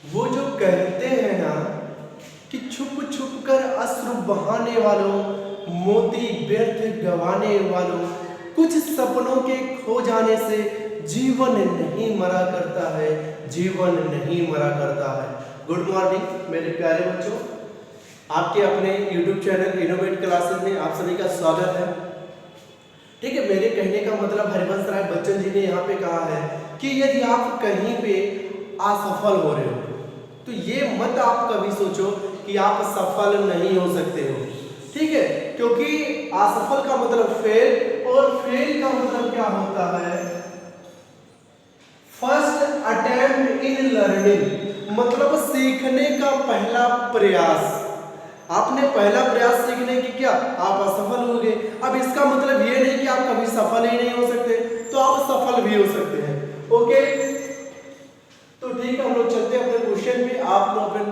वो जो कहते हैं ना कि छुप छुप कर अश्रु बहाने वालों, मोती व्यर्थ गंवाने वालों, कुछ सपनों के खो जाने से जीवन नहीं मरा करता है, जीवन नहीं मरा करता है। गुड मॉर्निंग मेरे प्यारे बच्चों, आपके अपने YouTube चैनल इनोवेट क्लासेस में आप सभी का स्वागत है। ठीक है, मेरे कहने का मतलब हरिवंश राय बच्चन जी ने यहाँ पे कहा है कि यदि आप कहीं पे असफल हो रहे हो तो ये मत आप कभी सोचो कि आप सफल नहीं हो सकते हो। ठीक है, क्योंकि असफल का मतलब फेल, और फेल का मतलब क्या होता है, फर्स्ट अटेम्प्ट इन लर्निंग, मतलब सीखने का पहला प्रयास। आपने पहला प्रयास सीखने की किया, आप असफल हो गए। अब इसका मतलब ये नहीं कि आप कभी सफल ही नहीं हो सकते, तो आप सफल भी हो सकते हैं। ओके, तो ठीक है, हम लोग चलते हैं अपने क्वेश्चन पे। आप लोग अपन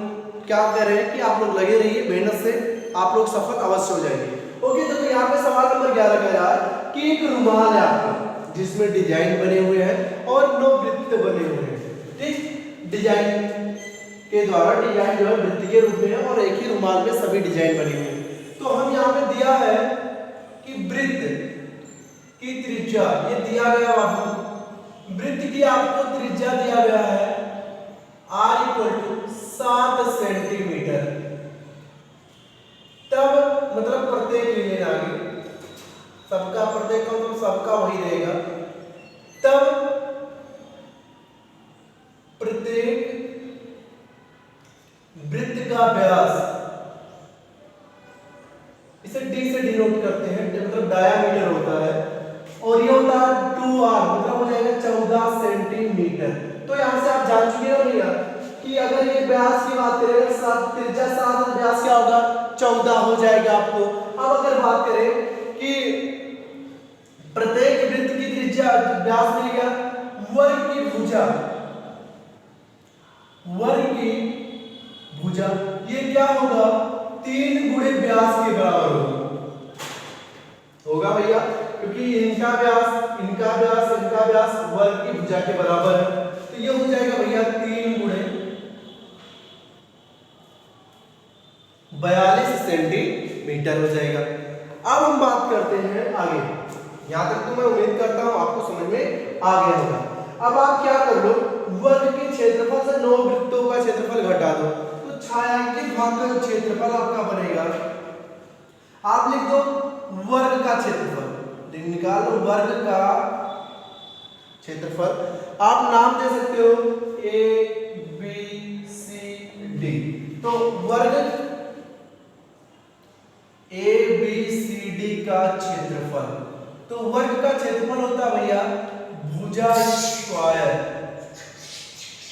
क्या कर रहे हैं कि आप लोग लगे रहिए मेहनत से, आप लोग सफल अवश्य हो जाएंगे। ओके, तो यहाँ पे सवाल नंबर 11 कह रहा है कि एक रुमाल है आपका जिसमें डिजाइन बने हुए हैं और 9 वृत्त बने हुए हैं। ठीक, डिजाइन के द्वारा डिजाइन जो है वृत्त के रूप में है और एक ही रुमाल में सभी डिजाइन बने हुए हैं। तो हम यहाँ पे दिया है कि वृत्त की त्रिज्या, ये दिया गया बाबू, वृत्त की आपको त्रिज्या दिया गया है r = 7 सेंटीमीटर। तब मतलब प्रत्येक ले लेना, आगे सबका प्रत्येक का मतलब सबका वही रहेगा। तब प्रत्येक वृत्त का व्यास, इसे d से डिनोट करते हैं, मतलब डायामीटर होता है, और ये होता है 2r, मतलब हो जाएगा 14 सेंटीमीटर। तो यहां से आप जान चुके हो भैया कि अगर ये व्यास की बात करें, 7 त्रिज्या 7 व्यास क्या होगा, 14 हो जाएगा आपको। अब अगर बात करें कि प्रत्येक वृत्त की त्रिज्या व्यास मिल गया, वर्ग की भुजा, वर्ग की भुजा ये क्या होगा, 3 गुणे व्यास के बराबर होगा भैया, क्योंकि इनका व्यास इनका व्यास इनका व्यास वर्ग की भुजा के बराबर है। तो ये हो जाएगा भैया 3 गुणे 42 सेंटीमीटर हो जाएगा। अब हम बात करते हैं आगे। यहां तक तो मैं उम्मीद करता हूं आपको समझ में आ गया होगा। अब आप क्या कर लो, वर्ग के क्षेत्रफल से 9 वृत्तों का क्षेत्रफल घटा दो, तो छायांकित भाग का क्षेत्रफल आपका बनेगा, आप लिख दो वर्ग का क्षेत्रफल, निकालो वर्ग का क्षेत्रफल। आप नाम दे सकते हो A B C D, तो वर्ग A B C D का क्षेत्रफल, तो वर्ग का क्षेत्रफल होता है भैया भुजा स्क्वायर।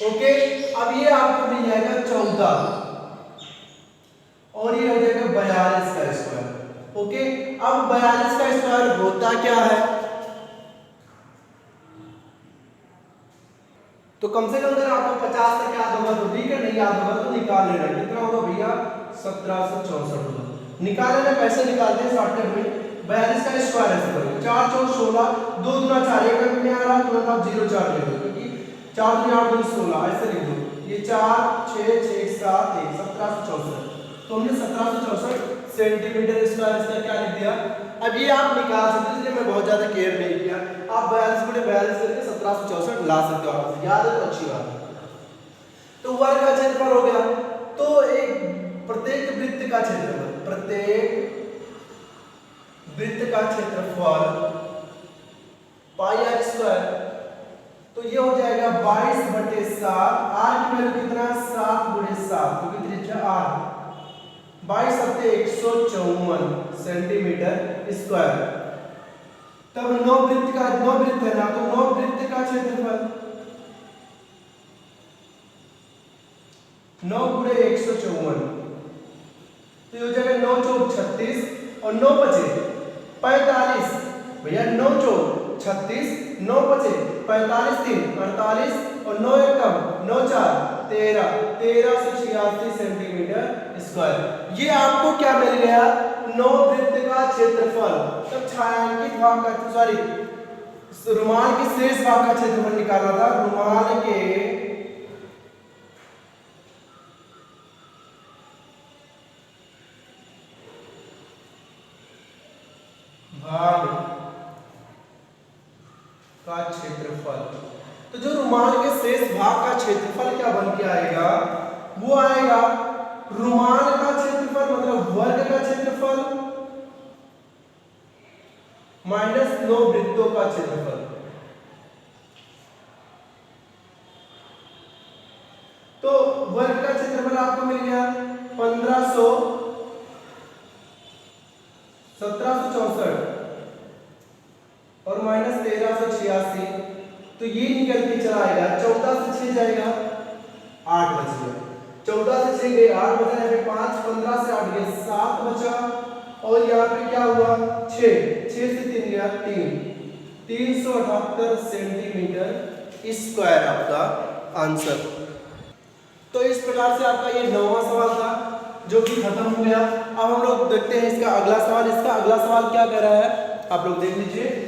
ओके, अब ये आपको मिल जाएगा 14 और ये हो जाएगा 42 का स्क्वायर। ओके, अब 42 का स्क्वायर होता क्या है, तो कम से कम अगर आपको 50 तक याद होगा तो ठीक है, नहीं याद होगा तो निकाल लेना। कितना होगा भैया 1764 होगा, निकाल लेना। कैसे निकालते हैं शॉर्टकट में, 42 का स्क्वायर ऐसे करोगे, 4 4 16, 2 दूना 4, एक अंक में आ रहा है तो आप 0 4 ले लो, क्योंकि 4 दूना 8 2 16 ऐसे लिख दो। ये 4 6 6 7 1 1764, तो हमने 1764 सेंटीमीटर स्क्वायर इसका क्या लिख दिया। अब ये आप निकाल सकते हो, इसलिए मैं बहुत ज्यादा केयर नहीं किया। आप 42 गुणे 42 करके 1764 ला सकते हो, आप याद है तो अच्छी बात है। तो वर्ग का क्षेत्रफल हो गया, तो एक प्रत्येक वृत्त का क्षेत्रफल, प्रत्येक वृत्त का क्षेत्रफल पाई r स्क्वायर, तो ये हो जाएगा 22/7। r की वैल्यू कितना, 7 गुणे 7, क्योंकि त्रिज्या r, 22 सत्ते 154 सेंटीमीटर स्क्वायर। तब 9 वृत्त का, 9 वृत्त है ना, तो 9 वृत्त का क्षेत्रफल 9 गुणे 154, तो ये हो जाएगा 9 चौक 36 और 9 बचे 45 भैया, 9 चौक 36, 9 बचे 45 3 48 और 9 एक कम 9 4 13, 1386 सेंटीमीटर स्क्वायर। ये आपको क्या मिल गया, 9 वृत्त का क्षेत्रफल। तब छायांकित भाग का, सॉरी रुमाल के शेष भाग का क्षेत्रफल निकालना था। रुमाल के भाग का क्षेत्रफल। तो जो रुमाल के शेष भाग का क्षेत्रफल क्या बन के आएगा, वो आएगा रुमाल का क्षेत्रफल मतलब वर्ग का क्षेत्रफल माइनस 9 वृत्तों का क्षेत्रफल। तो वर्ग का क्षेत्रफल आपको मिल गया 1764 और माइनस 1386। तो ये निकल के चला आएगा 14 से 6 जाएगा 8 बच गया, 14 से 6 गए 8 बचा, यहाँ पे 5, 15 से 8 गए 7 बचा और यहाँ पे क्या हुआ 6 से 3 गया 378 सेंटीमीटर स्क्वायर आपका आंसर। तो इस प्रकार से आपका ये 9वां सवाल था जो कि खत्म हो गया। अब हम लोग देखते हैं इसका अगला सवाल। इसका अगला सवाल क्या कह रहा है आप लोग देख लीजिए।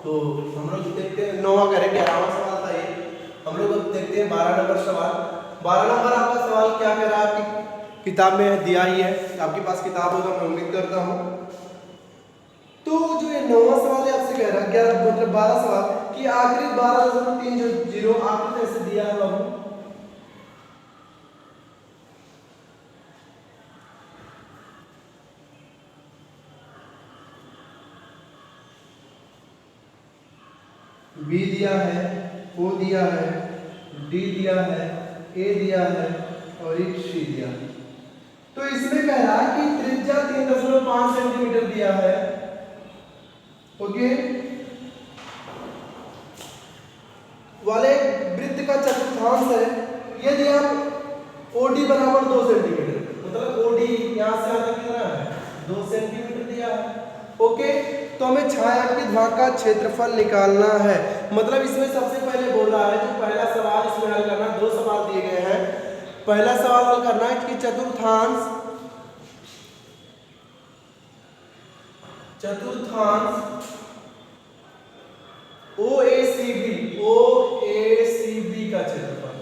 तो हम लोग देखते हैं 9वां करेंगे, 11वां सवाल था ये। हम लोग देखते हैं 12 नंबर सवाल। 12 नंबर आपका सवाल क्या कह रहा है, आपकी किताब में दिया ही है, आपके पास किताब होगा मैं उम्मीद करता हूँ। तो जो ये 9वां सवाल है आपसे कह रहा है 11 मतलब 12 सवाल कि आखिरी 12.3 जो जीरो आपको कैसे दिया है बाबू, बी दिया है, ओ दिया है, डी दिया है, ए दिया है और एक सी दिया है। तो इसमें कह रहा है कि त्रिज्या 3.5 सेंटीमीटर दिया है। ओके, वाले वृत्त का चतुर्थांश है, यदि आप ओडी बराबर 2 सेंटीमीटर मतलब ओडी यहां से आता कितना है 2 सेंटीमीटर दिया है। ओके, तो हमें छायांकित भाग का क्षेत्रफल निकालना है। मतलब इसमें सबसे पहले बोला है जो पहला सवाल इसमें हल करना, 2 सवाल दिए गए हैं। पहला सवाल हल करना है कि चतुर्थांश OACB का क्षेत्रफल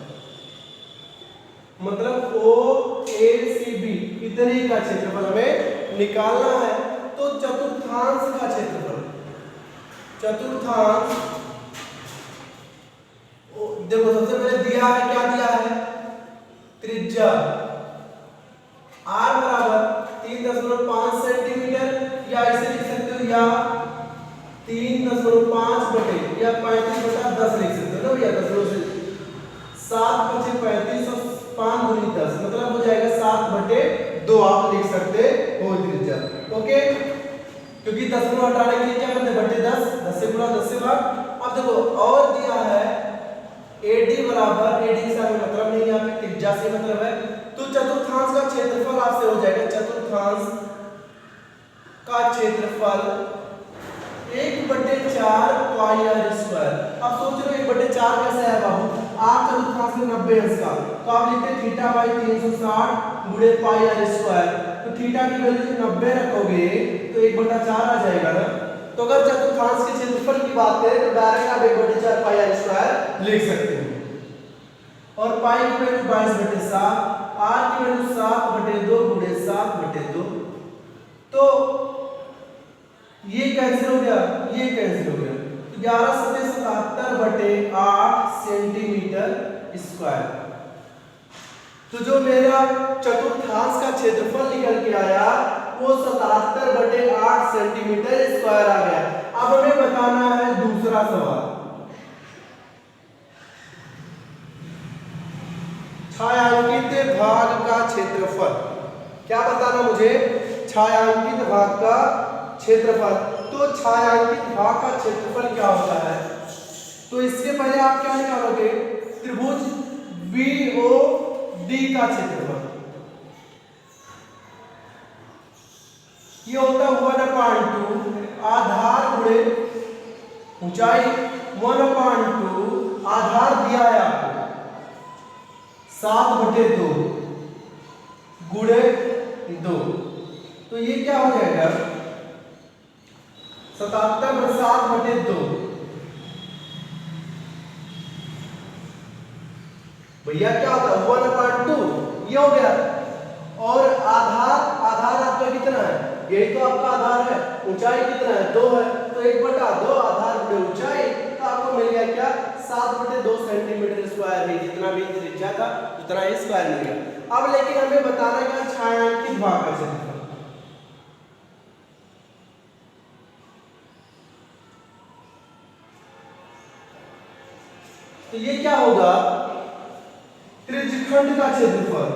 मतलब OACB इतने का क्षेत्रफल हमें निकालना है। तो चतुर्थांश का क्षेत्रफल, चतुर्थांश देखो सबसे पहले दिया है, क्या दिया है त्रिज्या r बराबर 3.5 सेंटीमीटर या इसे लिख सकते हो या 3.5 बटे या 35/10 लिख सकते हो ना भैया, 10 से 7 बचे 35 और 5 दूनी 10 मतलब हो जाएगा 7/2 आप लिख सकते हो त्रिज्या। ओके, क्योंकि 10 को हटाने के लिए क्या करते हैं बटे 10, 10 से गुणा 10 से भाग। अब देखो और दिया है AD बराबर, AD से मतलब नहीं यहाँ पे त्रिज्या से मतलब है। तो चतुर्थांश का क्षेत्रफल आपसे हो जाएगा, चतुर्थांश का क्षेत्रफल 1/4 पाई r स्क्वायर। अब सोच रहे हो 1/4 कैसे है बाबू, आप चतुर्थांश में 90 अंश का तो आप लिखते थीटा बाई 360 गुणे पाई r स्क्वायर। तो थीटा की वैल्यू 90 रखोगे तो 1/4 आ जाएगा ना। तो अगर चतुर्थांश के क्षेत्रफल की बात करें तो डायरेक्ट आप 1/4 पाई r स्क्वायर लिख सकते हो। और पाई की वैल्यू 22/7, r की वैल्यू 7/2 गुणे 7/2। तो ये कैंसिल हो गया, ये कैंसिल हो गया, तो 11/8 सेंटीमीटर स्क्वायर। तो जो मेरा चतुर्थांश का क्षेत्रफल निकल के आया वो 77/8 सेंटीमीटर स्क्वायर आ गया। अब हमें बताना है दूसरा सवाल, छायांकित भाग का क्षेत्रफल। क्या बताना मुझे, छायांकित भाग का क्षेत्रफल। तो छायांकित भाग का क्षेत्रफल क्या होता है, तो इसके पहले आप क्या निकालोगे त्रिभुज BOD का क्षेत्रफल। ये होता है 1/2 आधार गुणे ऊंचाई, 1/2 आधार दिया है आपको 7/2 गुणे 2। तो ये क्या हो जाएगा 77/7/2 भैया क्या होता है 1/2 ये हो गया। और आधार आपका कितना है, यही तो आपका आधार है। ऊंचाई कितना है 2 है, तो 1/2 आधार बटे ऊंचाई, तो आपको मिल गया क्या 7/2 सेंटीमीटर स्क्वायर है। जितना भी त्रिज्या था उतना ही स्क्वायर मिल गया। अब लेकिन हमें बताना है कि छायांकित भाग का क्षेत्रफल। तो ये क्या होगा, त्रिज्यखंड का क्षेत्रफल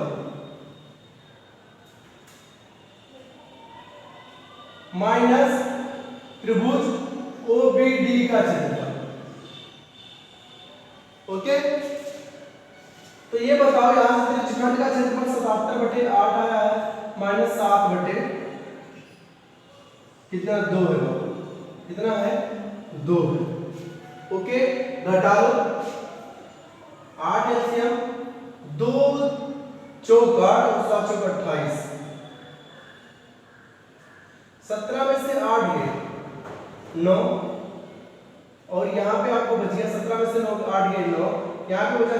माइनस त्रिभुज OBD का क्षेत्रफल। ओके, तो ये बताओ यहां से त्रिज्यखंड का क्षेत्रफल 77/8 आया है माइनस 7 बटे कितना 2 है, कितना है 2 है। ओके, घटा लो 8 एलसीएम 2 चौका 28 17 में से 8 गए 9, और यहाँ पे आपको बच गया 17 में से 9 8 गए 9, यहाँ पे बचा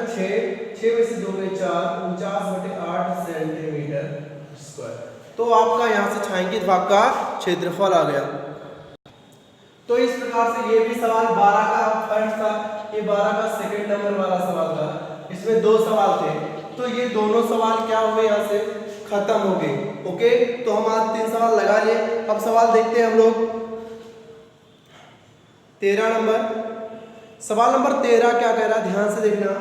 6 में से 2 गए 4 49/8 सेंटीमीटर स्क्वायर। तो आपका यहाँ से छायांकित भाग का क्षेत्रफल आ गया। तो इस प्रकार से ये भी सवाल 12 का फर्स्ट था, ये 12 का सेकंड नंबर वाला सवाल था। इसमें 2 सवाल थे, तो ये दोनों सवाल क्या हुए यहाँ से खत्म हो गए। ओके, तो हम आज 3 सवाल लगा लिए। अब सवाल देखते हैं हम लोग 13 नंबर। सवाल नंबर 13 क्या कह रहा है, ध्यान से देखना।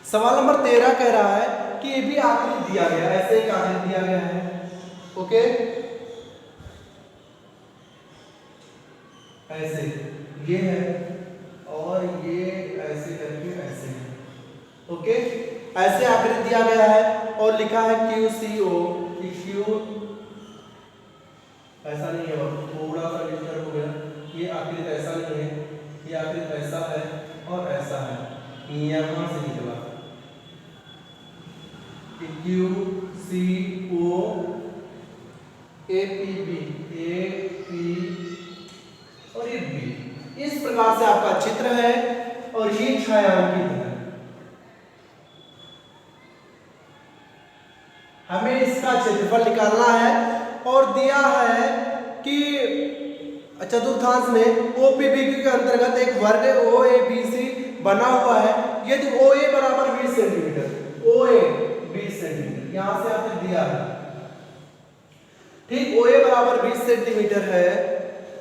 सवाल नंबर 13 कह रहा है कि ये भी आकृति दिया गया है, ऐसे एक आकृति दिया गया है। ओके, ऐसे ये है और ये ऐसे करके ऐसे है। ओके, ऐसे आकृति दिया गया है और लिखा है QCO कि Q ऐसा नहीं है, थोड़ा सा डिस्टर्ब हो गया। ये आकृति ऐसा नहीं है, ये आकृति ऐसा है और ऐसा है, यहां से निकला QCO APB और ये B। इस प्रकार से आपका चित्र है और ये छायांकित है। हमें इसका क्षेत्रफल निकालना है और दिया है कि चतुर्थांश में OPB के अंतर्गत एक वर्ग OABC बना हुआ है। यदि OA बराबर 20 सेंटीमीटर, OA 20 सेंटीमीटर यहां से आपने दिया है, ठीक, OA बराबर 20 सेंटीमीटर है,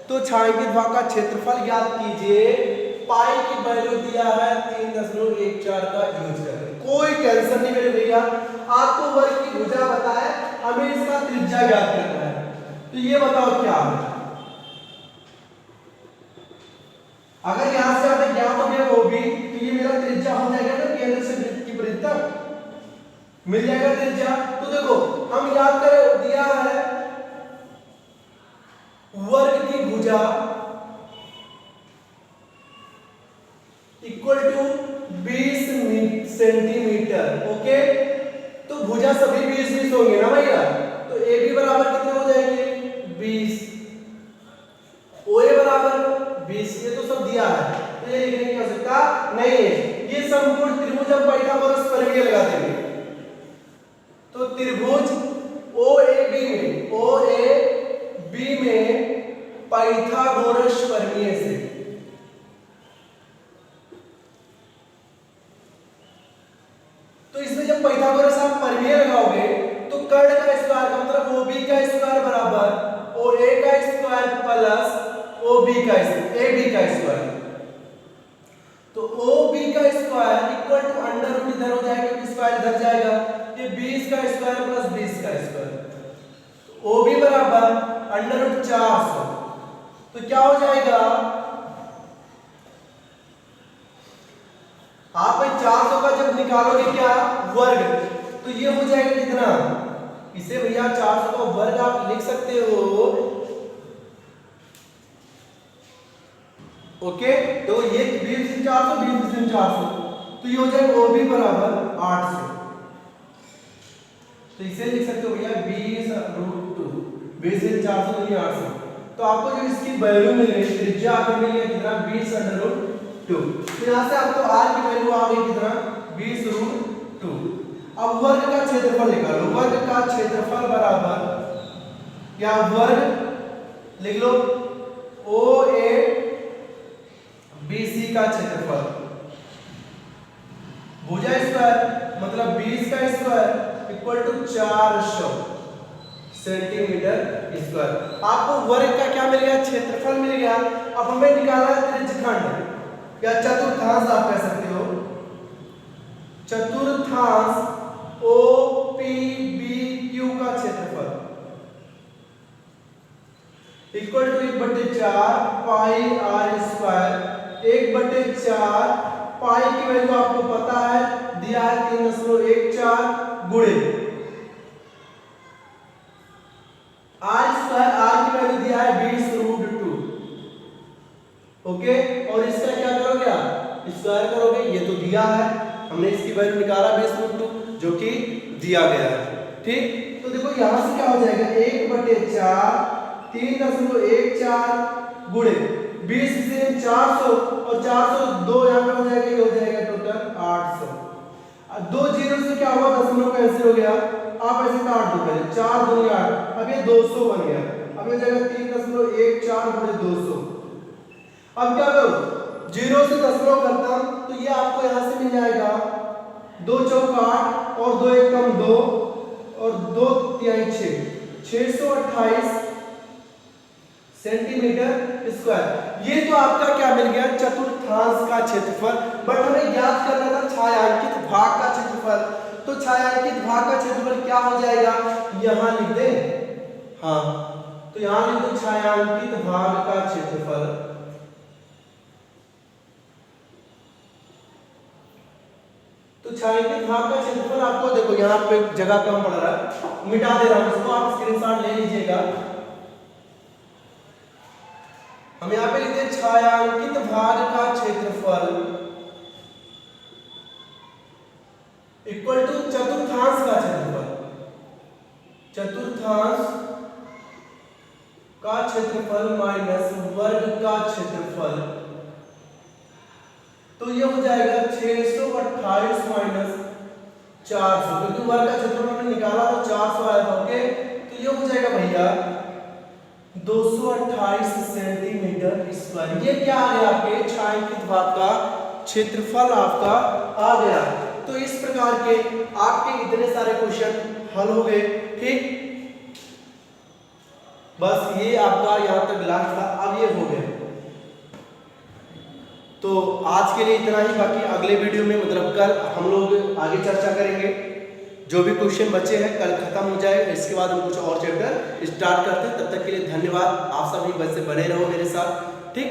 तो छायांकित भाग का क्षेत्रफल ज्ञात कीजिए। पाई की वैल्यू दिया है 3.14 का यूज करें, कोई टेंशन नहीं मेरे भैया। आपको वर्ग की भुजा पता है, हमें इसका त्रिज्या ज्ञात करना है। तो ये बताओ क्या है, अगर यहां से आपने ज्ञात हो गया OB, तो ये मेरा त्रिज्या हो जाएगा ना, केंद्र से वृत्त की परिधि तक मिल जाएगा त्रिज्या। तो देखो हम याद करें, दिया है वर्ग की भुजा इक्वल टू 20 सेंटीमीटर। ओके, तो भुजा सभी 20 होंगे ना भैया, तो AB बराबर कितने हो जाएंगे 20, OA बराबर 20, ये तो सब दिया है, तो ये लिखने की आवश्यकता नहीं है। ये संपूर्ण त्रिभुज हम पाइथागोरस प्रमेय लगा देंगे। तो त्रिभुज OAB में पाइथागोरस प्रमेय से तो इसमें जब पाइथागोरस आप प्रमेय लगाओगे तो कर्ण का स्क्वायर का मतलब OB का स्क्वायर बराबर OA का स्क्वायर प्लस OB का AB का स्क्वायर। तो OB का square equal to under root इधर हो जाएगा क्योंकि स्क्वायर इधर जाएगा, ये 20 का स्क्वायर प्लस 20 का स्क्वायर, तो OB बराबर अंडर रूट 400। तो क्या हो जाएगा, आप 400 का जब निकालोगे क्या वर्ग, तो ये हो जाएगा कितना, इसे भैया 400 का वर्ग आप लिख सकते हो ओके, तो ये 20 400 20 400, तो ये हो जाएगा OB बराबर 800। तो इसे लिख सकते हो भैया 20√2, 20 400 तो ये 800। तो आपको जो इसकी वैल्यू मिल गई, त्रिज्या आपको मिल गई कितना 20√2। तो यहाँ से आपको r की वैल्यू आ गई कितना 20√2। अब वर्ग का क्षेत्रफल निकालो। वर्ग का क्षेत्रफल बराबर, या वर्ग लिख लो OA BC का क्षेत्रफल, भुजा स्क्वायर मतलब 20 का square equal to 400 centimetre square. आपको वर्ग का क्या मिल गया, क्षेत्रफल मिल गया। अब हमें निकालना है त्रिज्यखंड या चतुर्थांश आप कह सकते हो, चतुर्थांश OPBQ का क्षेत्रफल equal to 1/4 pi r square, 1/4 pi की वैल्यू आपको पता है, दिया है 3.14 गुणे r स्क्वायर, r की वैल्यू दिया है 20√2। ओके, और इसका क्या करोगे आप, स्क्वायर करोगे, ये तो दिया है, हमने इसकी वैल्यू निकाला 20√2 जो कि दिया गया है। ठीक, तो देखो यहां से क्या हो जाएगा 1/4 3.14 गुणे 20 से 400 और 402 यहाँ पे हो जाएगा, ये हो जाएगा टोटल 800। दो जीरो से क्या हुआ, दशमलव कैंसिल हो गया, आप ऐसे काट दो पहले, 4 2 8, अब ये 200 बन गया। अब ये जाएगा 3.14 गुणे 200। अब क्या करो, जीरो से दशमलव करता हूं तो ये आपको यहां से मिल जाएगा 2 चौक 8 और 2 1 कम 2 और 2 तिहाई 628 सेंटीमीटर स्क्वायर। ये तो आपका क्या मिल गया, चतुर्थांश का क्षेत्रफल। बट हमें ज्ञात करना था छायांकित भाग का क्षेत्रफल। तो छायांकित भाग का क्षेत्रफल क्या हो जाएगा, यहां लिख दे, हाँ तो यहां लिख दो छायांकित भाग का क्षेत्रफल। तो छायांकित भाग का क्षेत्रफल आपको देखो यहाँ पे जगह कम पड़ रहा है, मिटा दे रहा हूं इसको, आप स्क्रीनशॉट ले लीजिएगा। हम यहाँ पे लिखते हैं छायांकित भाग का क्षेत्रफल इक्वल टू चतुर्थांश का क्षेत्रफल, चतुर्थांश का क्षेत्रफल माइनस वर्ग का क्षेत्रफल। तो ये हो जाएगा 628 माइनस 400, क्योंकि वर्ग का क्षेत्रफल हमने निकाला तो 400 आया था। ओके, तो ये हो जाएगा भैया 228 सेंटीमीटर स्क्वायर। ये क्या आ गया, आपके छायांकित भाग का क्षेत्रफल आपका आ गया। तो इस प्रकार के आपके इतने सारे क्वेश्चन हल हो गए। ठीक, बस ये आपका यहां तक लास्ट था, अब ये हो गया। तो आज के लिए इतना ही, बाकी अगले वीडियो में मतलब कल हम लोग आगे चर्चा करेंगे। जो भी क्वेश्चन बचे हैं कल खत्म हो जाएगा, इसके बाद हम कुछ और चैप्टर स्टार्ट करते हैं। तब तक के लिए धन्यवाद, आप सभी बस से बने रहो मेरे साथ। ठीक।